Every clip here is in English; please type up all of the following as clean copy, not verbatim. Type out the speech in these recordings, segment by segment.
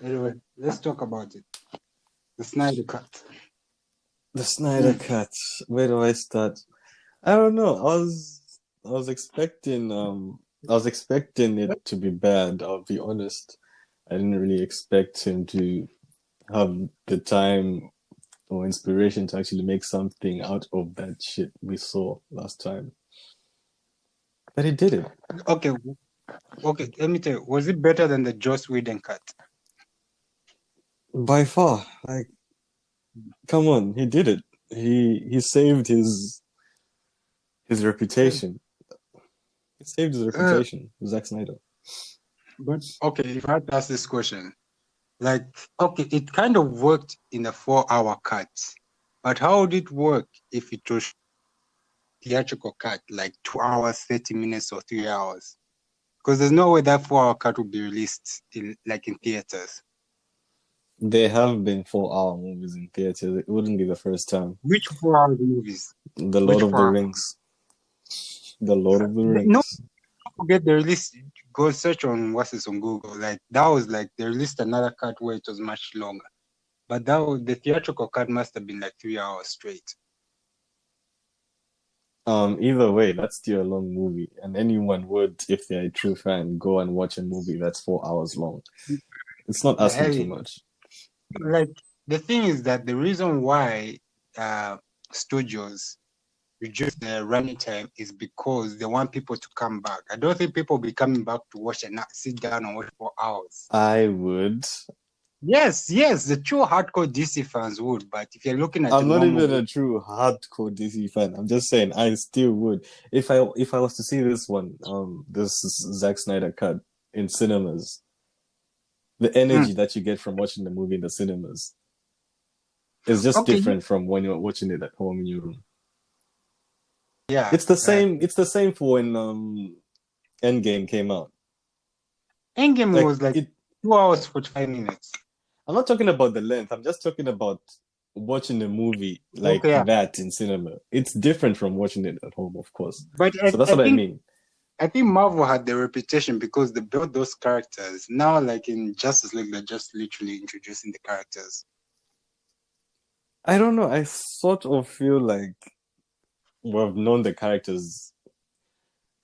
Anyway, let's talk about it. The Snyder Cut. The Snyder Mm. Cut. Where do I start? I don't know. I was expecting it to be bad, I'll be honest. I didn't really expect him to have the time or inspiration to actually make something out of that shit we saw last time. But he did it. Okay, okay. Let me tell you. Was it better than the Joss Whedon cut? By far. Like, come on, he did it. He saved his reputation. He saved his Uh, reputation, Zack Snyder. but okay, if I had to ask this question, like, okay, it kind of worked in a 4-hour cut, but how would it work if it was theatrical cut, like 2 hours, 30 minutes, or 3 hours? Because there's no way that 4-hour cut would be released in theaters. There have been 4-hour movies in theaters. It wouldn't be the first time. Which 4-hour movies? The Which Lord of the 4 hours? Rings. The Lord of the No, Rings. forget the release. Go search on what's this on Google. Like that was like they released another cut where it was much longer, but that was the theatrical cut must have been like 3 hours straight. Either way, that's still a long movie, and anyone would, if they're a true fan, go and watch a movie that's 4 hours long. It's not The asking hell, too much. like the thing is that the reason why studios reduce the running time is because they want people to come back. I don't think people will be coming back to watch and not sit down and watch for hours. I would. Yes, the true hardcore DC fans would, but if you're looking at the I'm not normal, even a true hardcore DC fan. I'm just saying I still would. If I was to see this one, this Zack Snyder cut in cinemas, the energy that you get from watching the movie in the cinemas is just okay, different from when you're watching it at home in your room. yeah, It's the same. It's the same for when Endgame came out. Endgame Like was like it. 2 hours 45 minutes. I'm not talking about the length. I'm just talking about watching a movie like Okay, yeah. that in cinema. It's different from watching it at home, of course. But So that's I what I think mean. Marvel had the reputation because they built those characters. Now, like in Justice League, they're just literally introducing the characters. I don't know. I sort of feel like we've known the characters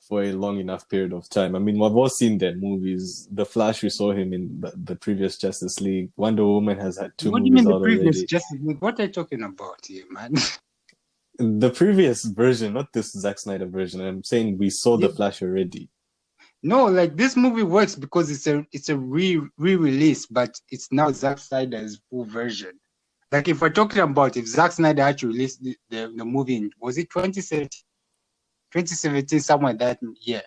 for a long enough period of time. I mean, we've all seen their movies. The Flash, we saw him in the previous Justice League. Wonder Woman has had two What do you movies mean the out previous already. Justice League? What are you talking about here, man? The previous version, not this Zack Snyder version. I'm saying we saw the Flash already. No, like this movie works because it's a re-release, but it's now Zack Snyder's full version. Like if we're talking about if Zack Snyder actually released the movie in, was it 2017, somewhere that year?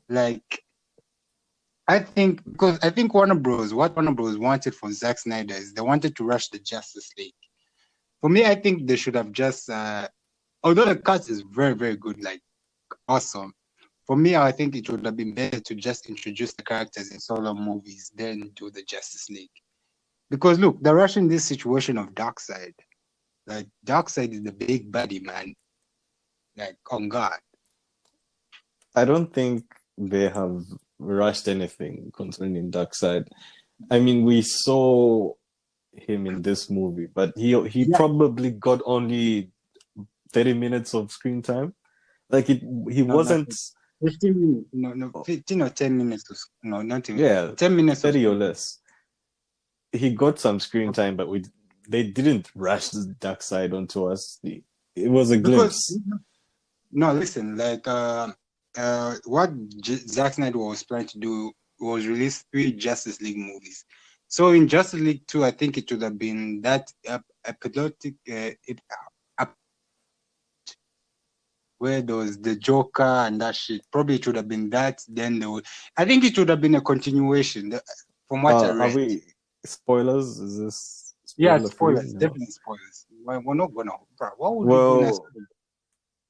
Like I think what Warner Bros wanted for Zack Snyder is they wanted to rush the Justice League. For me, I think they should have just although the cast is very, very good, like awesome. For me, I think it would have been better to just introduce the characters in solo movies, then do the Justice League. Because look, they're rushing this situation of Darkseid. Like Darkseid is the big baddie, man. Like on God. I don't think they have rushed anything concerning Darkseid. I mean, we saw him in this movie, but he Yeah, probably got only 30 minutes of screen time. Like he no, not wasn't 15 minutes. No, 15 or 10 minutes. No, not even yeah, 10 minutes of 30 or less. He got some screen time, but they didn't rush the Darkseid onto us. It was a because glimpse. no, listen, like what Zack Snyder was planning to do was release 3 Justice League movies. So in Justice League 2, I think it would have been that epilotic where there was the Joker and that shit. Probably it would have been that. Then I think it would have been a continuation from what I Are read. we spoilers? Is this Yeah, spoiler free? spoilers, No. definitely spoilers. We're not gonna, bro. What would we do next? Well,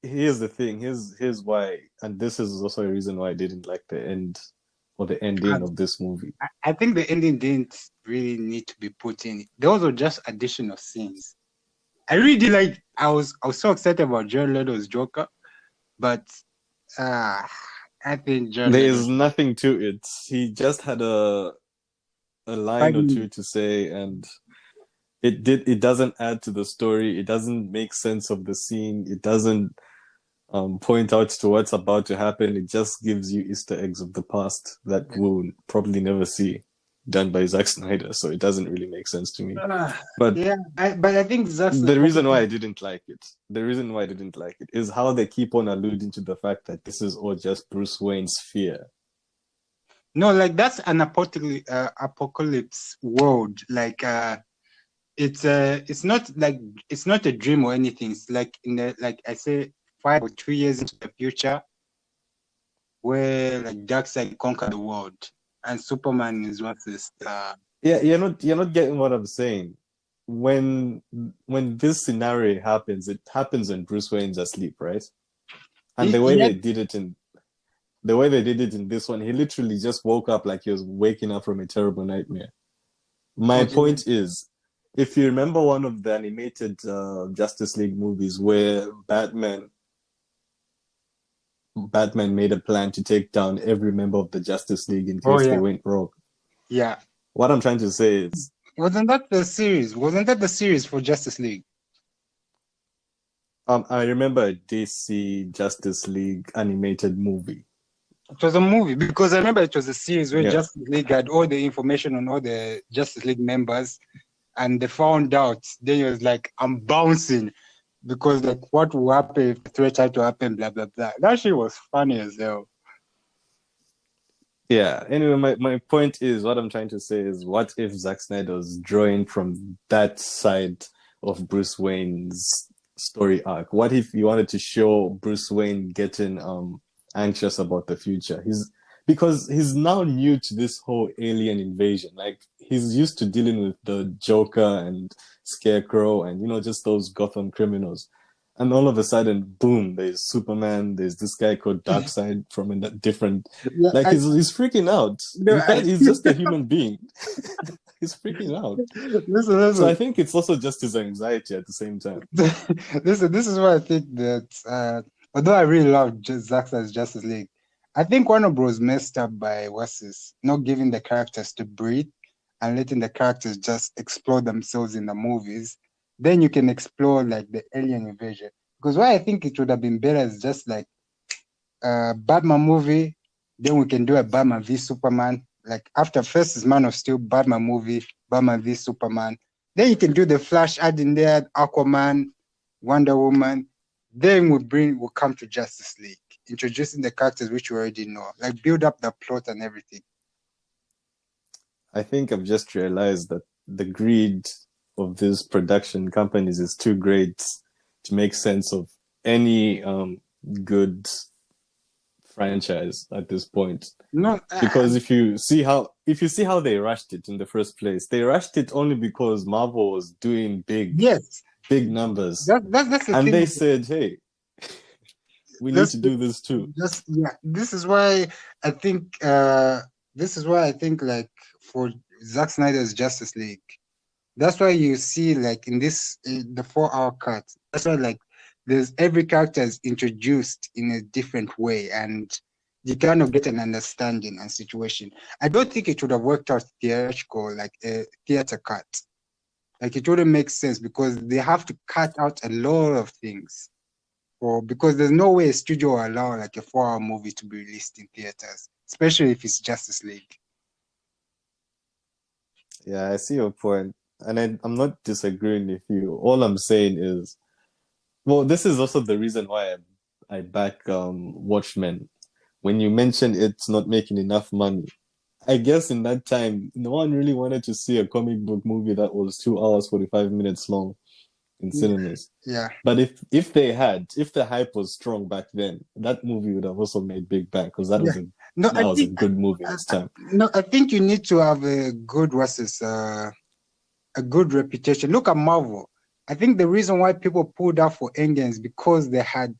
here's the thing. Here's why, and this is also a reason why I didn't like the end or the ending of this movie. I think the ending didn't really need to be put in. Those were just additional scenes. I really like. I was so excited about Jared Leto's Joker, but I think Jared There is Leto's nothing to it. He just had a a line or two Finally. to say, and it doesn't add to the story. It doesn't make sense of the scene. It doesn't point out to what's about to happen. It just gives you Easter eggs of the past that we'll probably never see done by Zack Snyder. So it doesn't really make sense to me. But Yeah, but I think that's the reason why I didn't like it, is how they keep on alluding to the fact that this is all just Bruce Wayne's fear. no, like that's an apocalypse world. Like it's not like it's not a dream or anything. It's like in the like I say 5 or 2 years into the future, where like Darkseid conquer the world and Superman is what's this Yeah, you're not getting what I'm saying. When this scenario happens, it happens when Bruce Wayne's asleep, right? And yeah. the way they did it in this one, he literally just woke up like he was waking up from a terrible nightmare. My Okay. point is, if you remember one of the animated Justice League movies where Batman made a plan to take down every member of the Justice League in Oh case they yeah. went rogue. Yeah. What I'm trying to say is, Wasn't that the series? Wasn't that the series for Justice League? I remember a DC Justice League animated movie. It was a movie because I remember it was a series where Yeah. Justice League had all the information on all the Justice League members, and they found out. Then it was like, I'm bouncing because like what will happen if the threat had to happen? Blah blah blah. That shit was funny as hell. Yeah. Anyway, my point is, what I'm trying to say is, what if Zack Snyder was drawing from that side of Bruce Wayne's story arc? What if you wanted to show Bruce Wayne getting anxious about the future? Because he's now new to this whole alien invasion. Like, he's used to dealing with the Joker and Scarecrow and just those Gotham criminals. And all of a sudden, boom, there's Superman, there's this guy called Darkseid from a different, Yeah, like, he's freaking out. no, He's just a human being. He's freaking out. So I listen. think it's also just his anxiety at the same time. This is why I think that although I really love Zack Snyder's Justice League, I think Warner Bros messed up by what's this, not giving the characters to breathe and letting the characters just explore themselves in the movies. Then you can explore like the alien invasion. Because what I think it would have been better is just like a Batman movie, then we can do a Batman v Superman. Like after first is Man of Steel, Batman movie, Batman v Superman. Then you can do the Flash add in there, Aquaman, Wonder Woman. Then we'll come to Justice League, introducing the characters which we already know, like build up the plot and everything. I think I've just realized that the greed of these production companies is too great to make sense of any good franchise at this point. No, Because if you see how they rushed it in the first place, they rushed it only because Marvel was doing big yes, numbers. that's the And thing. they said, hey, we need to do this too. This is why I think like for Zack Snyder's Justice League, that's why you see like in the 4 hour cut, that's why like there's every character is introduced in a different way and you kind of get an understanding and situation. I don't think it would have worked out theatrical, like a theater cut. Like it wouldn't make sense because they have to cut out a lot of things. Or because there's no way a studio will allow like a 4 hour movie to be released in theaters, especially if it's Justice League. Yeah, I see your point. And I'm not disagreeing with you. All I'm saying is, well, this is also the reason why I back Watchmen. When you mentioned it's not making enough money, I guess in that time, no one really wanted to see a comic book movie that was 2 hours, 45 minutes long in cinemas. Yeah. But if the hype was strong back then, that movie would have also made big bang because that Yeah. was No, that was a good movie in its time. no, I think you need to have a good a good reputation. Look at Marvel. I think the reason why people pulled out for Endgame is because they had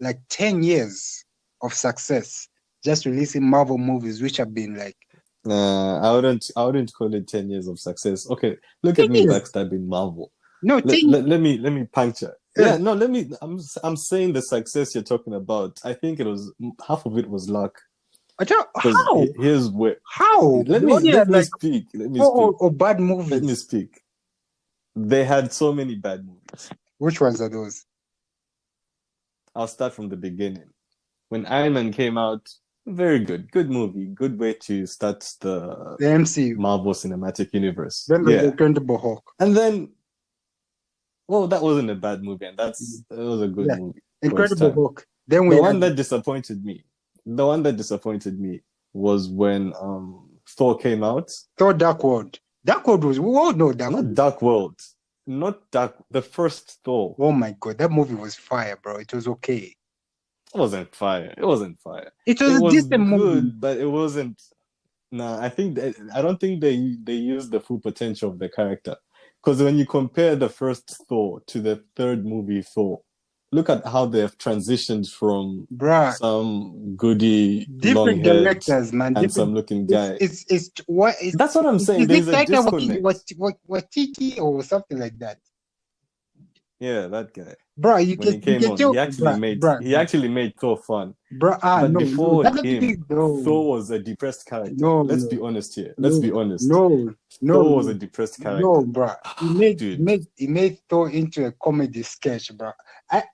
like 10 years of success just releasing Marvel movies, which have been like I wouldn't call it 10 years of success. Okay, look 10 at me years. backstabbing Marvel. No, 10 Let me puncture. Yeah, no, I'm saying the success you're talking about. I think it was half of it was luck. Because How? here's where How? let They me only let had me like speak. Let me four speak. or bad Let me movies. speak. They had so many bad movies. Which ones are those? I'll start from the beginning. When Iron Man came out, very good. Good movie. Good way to start the The MCU. Marvel Cinematic Universe. Then there's the Yeah. Incredible Hulk. And then, well, that wasn't a bad movie, and that was a good Yeah, movie for its Incredible time. Hulk. Then The we one had that disappointed me, the one that disappointed me was when Thor came out. Thor Dark World. Dark World was, we all know Dark Not World. Dark World. Not Dark. The first Thor. Oh my God, that movie was fire, bro. It was okay. It wasn't fire. It wasn't fire. It It was a was decent movie. good, but it wasn't. Nah, I don't think they used the full potential of the character. Because when you compare the first Thor to the third movie Thor, look at how they've transitioned from Bruh, some goody long different haired directors, man. handsome Different. looking guy. It's what That's what I'm saying. is it There's a Taika Waititi, disconnect. Watiti or something like that? Yeah, that guy. Bro, When he you came can on, tell, bro, he actually made Thor fun. bro. But No, before that's the him, thing, no, Thor was a depressed character. no, Let's no, be honest here. Let's no, be honest. no, no, Thor was no, a depressed no, character. bro. Dude, He made Thor into a comedy sketch, bro.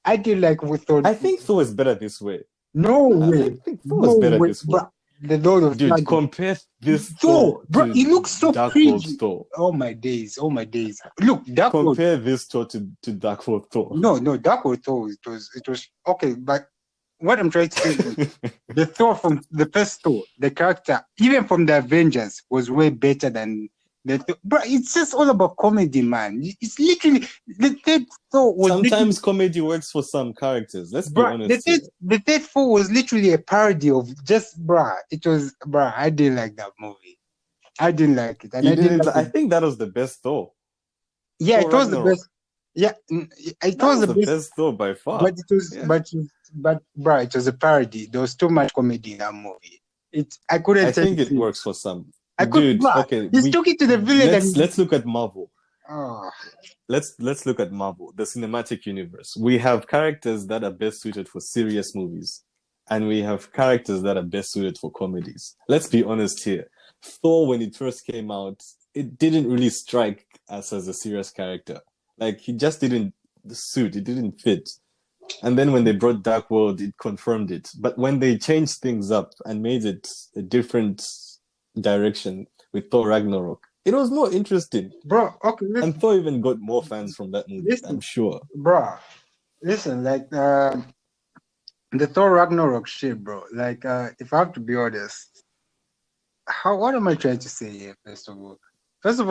I did like with Thor. I think Thor is better this way. No I way, think Thor no is better way, this way. bro. The Lord of Dude, Thunder. compare this Thor, Thor bro, to he looks so Dark World cringy. Thor. Oh my days, oh my days. Look, Dark World. Compare this Thor to Dark World Thor. No, Dark World Thor. It was okay, but what I'm trying to say is the Thor from the first Thor, the character, even from the Avengers, was way better than the Thor. Bro, it's just all about comedy, man. It's literally the third Thor was literally, Sometimes comedy works for some characters. Let's be bro. honest here. The third Thor was literally a parody of just, bro. It was, bro. I didn't like that movie. I didn't like it, and You I didn't didn't. like I it. think that was the best Thor. Yeah, Thor it was the Ragnarok. best. Yeah, it That was was the the best. best Thor by far. But it was, Yeah. but, bro, it was a parody. There was too much comedy in that movie. I couldn't I take think it it. works for some. I could, Dude, bro. okay, He's talking to the villain, let's look at Marvel. oh, Let's look at Marvel, the cinematic universe. We have characters that are best suited for serious movies, and we have characters that are best suited for comedies. Let's be honest here. Thor, when it first came out, it didn't really strike us as a serious character. Like he just didn't suit, it didn't fit. And then when they brought Dark World, it confirmed it. But when they changed things up and made it a different direction with Thor Ragnarok, it was more interesting. bro. Okay, And Thor even got more fans from that movie, I'm listen, sure. bro. Listen, like the Thor Ragnarok shit, bro. Like, if I have to be honest, what am I trying to say here? First of all,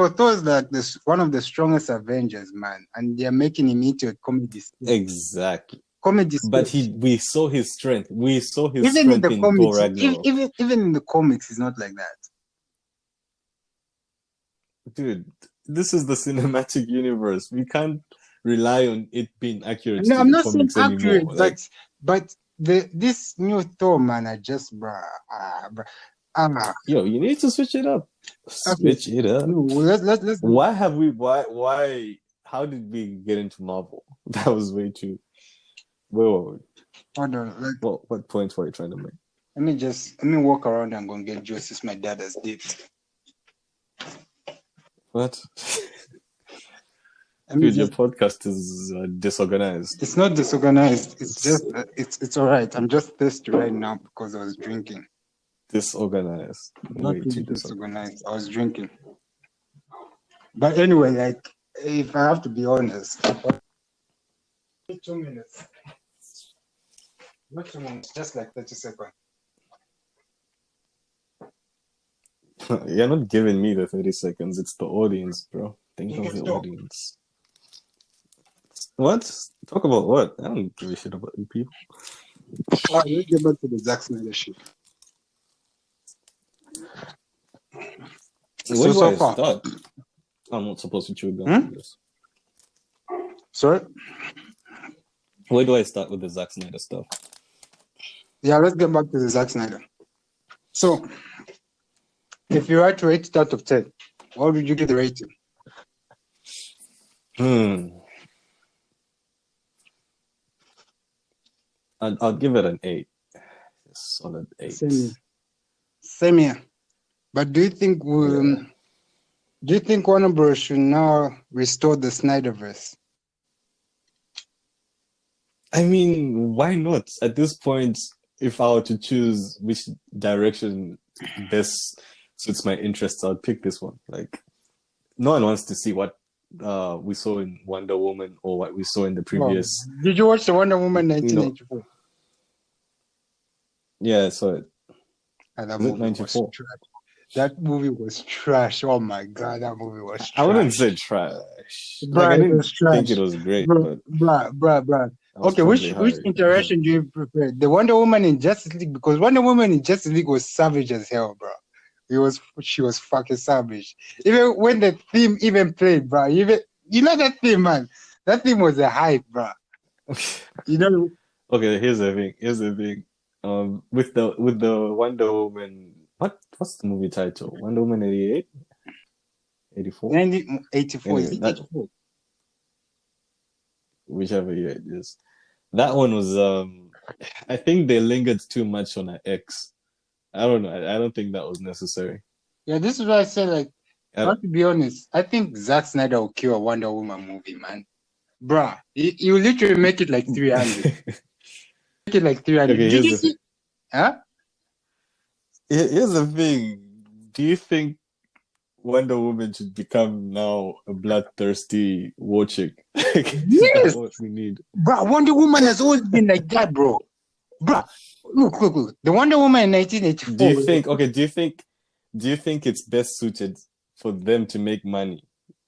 Thor is like this one of the strongest Avengers, man, and they're making him into a comedy sketch. Exactly. Comedy But sketch. we saw his strength. We saw his Even in strength the in Thor comics, Ragnarok. even in the comics, he's not like that. Dude, this is the cinematic universe. We can't rely on it being accurate No, to I'm the not saying comics accurate, anymore. Like, but this new Thor, man, I just bruh. yo, you need to switch it up. Okay. Switch it up. No, let's Why how did we get into Marvel? That was way too where were we? hold on. What points were you trying to make? Let me walk around and go and get juices. My dad has dipped. What? Let me Dude, your just, podcast is disorganized. it's not disorganized. It's just it's all right. I'm just thirsty right now because I was drinking. Disorganized. Not Way really too disorganized. disorganized. I was drinking. But anyway, like if I have to be honest, 2 minutes. Not 2 minutes, just like 30 seconds. You're not giving me the 30 seconds. It's the audience, bro. Think You of can the talk. audience. What? Talk about what? I don't give a shit about you people. All right, let's get back to the Zack Snyder shit. Where do So I far. start? I'm not supposed to chew gum for this. Sorry? Where do I start with the Zack Snyder stuff? Yeah, let's get back to the Zack Snyder. So, if you were to rate it out of 10, what would you give the rating? I'll give it an 8. A solid 8. Same. Same here. But Yeah. do you think Warner Bros. Should now restore the Snyderverse? I mean, why not? At this point, if I were to choose which direction best suits my interests, I'd pick this one. Like, no one wants to see what we saw in Wonder Woman or what we saw in the Oh, previous, did you watch the Wonder Woman you know, 1984? yeah, so And that is it movie was 94? trash. That movie was trash. Oh my god, that movie was I wouldn't trash. say trash. Like, I Bruh, it didn't was think it trash. was great, Bruh, but bruh. I was Okay, probably which high. interaction do you prefer? The Wonder Woman in Justice League? Because Wonder Woman in Justice League was savage as hell, bro. She was fucking savage. Even when the theme even played, bro. Even you know that theme, man. That theme was a hype, bro. You know, Okay, here's the thing. Here's the thing. With the Wonder Woman, what's the movie title? Wonder Woman 88? 84? 1984. Is Anyway, it that 84? whichever year it is. That one was I think they lingered too much on her ex. I don't know. I don't think that was necessary. Yeah, this is why I said, like, I I don't- have to be honest. I think Zack Snyder will kill a Wonder Woman movie, man. Bruh, he will literally make it like 300. Make it like 300. Okay, Did you see? Huh? here's the thing. Do you think Wonder Woman should become now a bloodthirsty war chick? Is that Yes! what we need? Bruh, Wonder Woman has always been like that, bro. Bruh, look. The Wonder Woman in Do you 1984. think, okay, do you think it's best suited for them to make money? Yeah,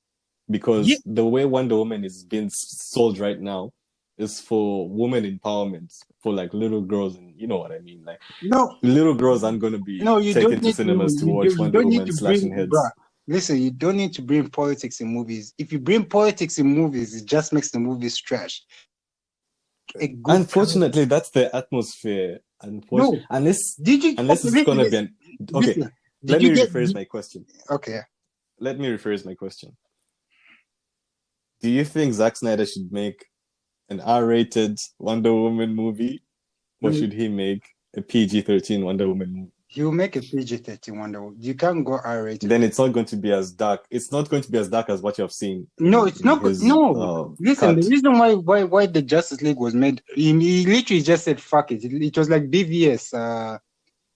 Because the way Wonder Woman is being sold right now is for women empowerment, for like little girls, and you know what I mean. Like no, little girls aren't going to be no, you taken don't to need to. cinemas to watch You Wonder don't need Woman to slashing bring, bruh. heads. Listen, you don't need to bring politics in movies. If you bring politics in movies, it just makes the movies trash. A good Unfortunately, that's the atmosphere. no. Unless Did you unless okay? it's gonna be Listen, an okay. listen. Did Let you me get? rephrase my question. Okay. Let me rephrase my question. Do you think Zack Snyder should make an R-rated Wonder Woman movie, or should he make a PG-13 Wonder Woman movie? He'll make a PG-13 Wonder Woman. You can't go R-rated. Then it's not going to be as dark. It's not going to be as dark as what you have seen No, in, it's in not good. his No, listen. The cut. reason why the Justice League was made, he literally just said fuck it. It was like BVS,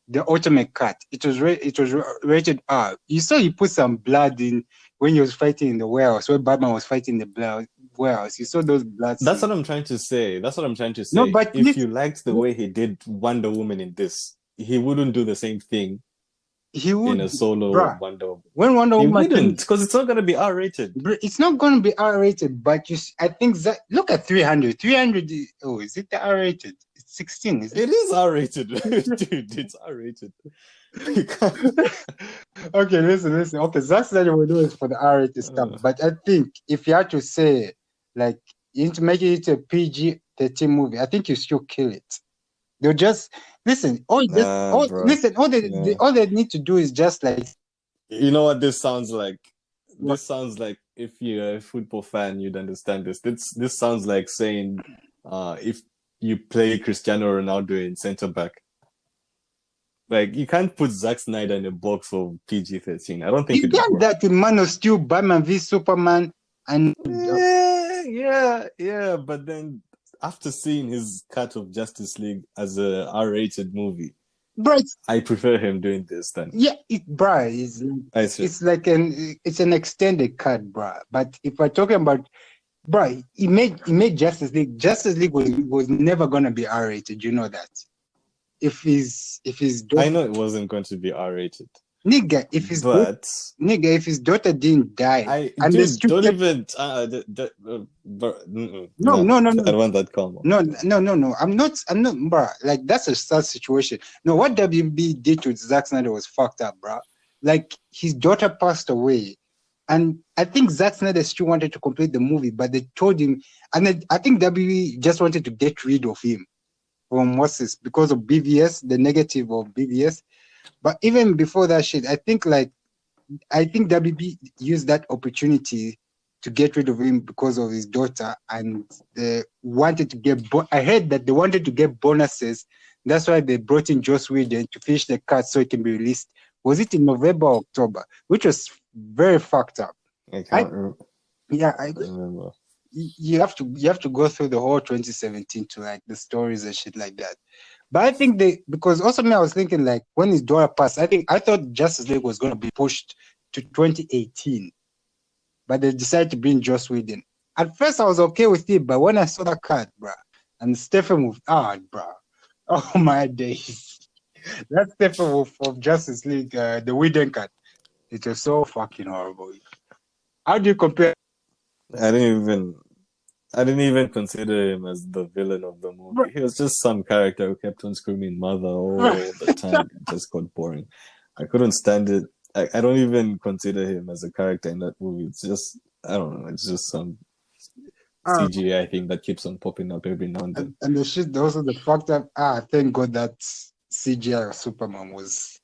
the ultimate cut. It was rated R. You saw he put some blood in when he was fighting in the warehouse, when Batman was fighting the warehouse. You saw those blood That's scenes. what I'm trying to say. That's what I'm trying to No, say. but If you liked the way he did Wonder Woman in this, he wouldn't do the same thing he in would, a solo bruh. Wonder. When Wonder He Woman came, wouldn't, because it's not going to be R-rated. it's not going to be R-rated, but I think that look at 300. 300. Oh, is it the R-rated? It's 16. Is it? It is R-rated, dude. It's R-rated. Okay, listen. Okay, Zack Snyder will do it for the R-rated stuff, but I think if you had to say, like, you need to make it into a PG-13 movie, I think you still kill it. They'll just listen. Bro. All they need to do is just like. You know what this sounds like? What? This sounds like, if you're a football fan, you'd understand this. This sounds like saying, if you play Cristiano Ronaldo in centre back. Like, you can't put Zack Snyder in a box of PG-13. I don't think You it would done work. that with Man of Steel, Batman v Superman, and Yeah. But then after seeing his cut of Justice League as a R-rated movie, bro, I prefer him doing this then. yeah, it's like an extended cut, bro. But if we're talking about, bro, he made Justice League. Justice League was never gonna be R-rated. You know that. If his I know it wasn't going to be R-rated. Nigga, if his daughter didn't die, and dude, don't even. I don't want that calm. No. I'm not, bro. Like, that's a sad situation. No, what WB did to Zack Snyder was fucked up, bro. Like, his daughter passed away, and I think Zack Snyder still wanted to complete the movie, but they told him, and I think WB just wanted to get rid of him from because of BVS, the negative of BVS. But even before that shit, I think WB used that opportunity to get rid of him because of his daughter, and they wanted to get. I heard that they wanted to get bonuses That's why they brought in Joss Whedon to finish the cut so it can be released. Was it in November or October? Which was very fucked up. I can't Yeah, remember. you have to go through the whole 2017 to like the stories and shit like that. But I think because also me, I was thinking like when his daughter passed, I thought Justice League was gonna be pushed to 2018, but they decided to bring Joss Whedon. At first, I was okay with it, but when I saw that cut, bruh, and Stephen moved out, bruh, oh my days, that Stephen of Justice League, the Whedon cut, it was so fucking horrible. How do you compare? I didn't even consider him as the villain of the movie. He was just some character who kept on screaming "mother" all the time. It just got boring. I couldn't stand it. I don't even consider him as a character in that movie. It's just, I don't know. It's just some CGI thing that keeps on popping up every now and then. And the shit, also the fact that thank God that CGI of Superman was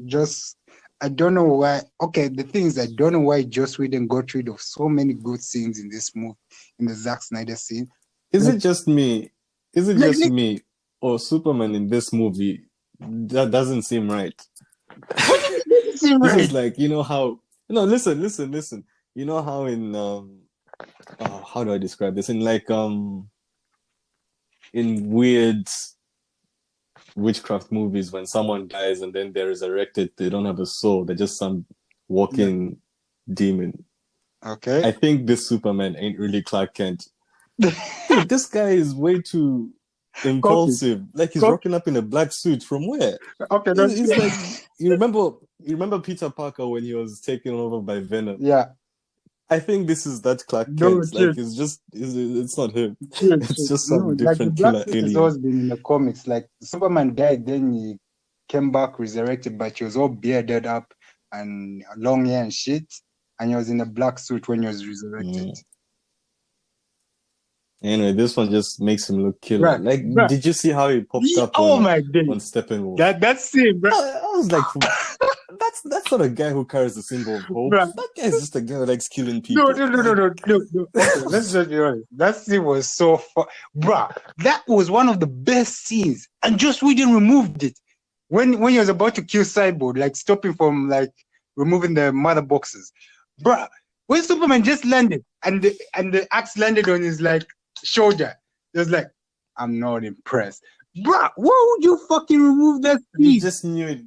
just. I don't know why. Okay, the thing is, I don't know why Joss Whedon got rid of so many good scenes in this movie, in the Zack Snyder scene. Is it just me? Is it just me? Or Superman in this movie, that doesn't seem right. This is like, you know how... No, listen. You know how in... how do I describe this? In like... in weird... witchcraft movies, when someone dies and then they're resurrected, they don't have a soul, they're just some walking demon. Okay. I think this Superman ain't really Clark Kent. Dude, this guy is way too impulsive. Like he's rocking up in a black suit from where? Okay, he's like, you remember Peter Parker when he was taken over by Venom? Yeah. I think this is that Clark Kent. Like it's not him. It's just some different killer alien. It's always been in the comics. Like Superman died, then he came back resurrected, but he was all bearded up and long hair and shit, and he was in a black suit when he was resurrected. Anyway, this one just makes him look killer. Did you see how he popped up on Steppenwolf? That's it, bro. I was like, that's not a guy who carries the symbol of hope. Bruh. That guy is just a guy who likes killing people. No. Okay, let's just be honest. That scene was so fun. Bruh, that was one of the best scenes. And Joss Whedon removed it. When he was about to kill Cyborg, like stopping from like removing the mother boxes. Bruh, when Superman just landed and the axe landed on his like shoulder, it was like, I'm not impressed. Bruh, why would you fucking remove that scene? You just knew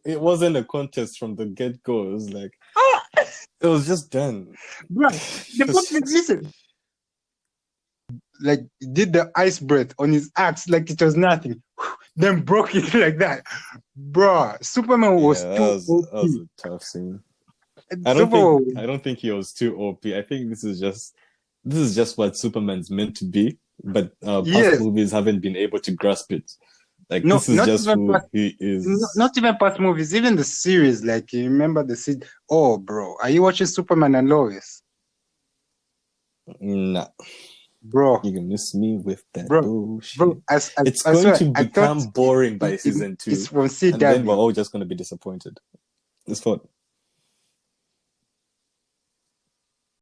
it wasn't a contest from the get-go. It was like, it was just done. Bruh, listen. Like, did the ice breath on his axe like it was nothing. Then broke it like that. Bruh, Superman was that was a tough scene. I don't think he was too OP. I think this is just what Superman's meant to be. But past movies haven't been able to grasp it. Like, this is just who he is. Not even past movies, even the series. Like, you remember the series? Oh, bro, are you watching Superman and Lois? Nah. Bro. You can miss me with that bullshit. Bro, it's going to become boring by season 2. It's from CW. And then we're all just going to be disappointed. It's what?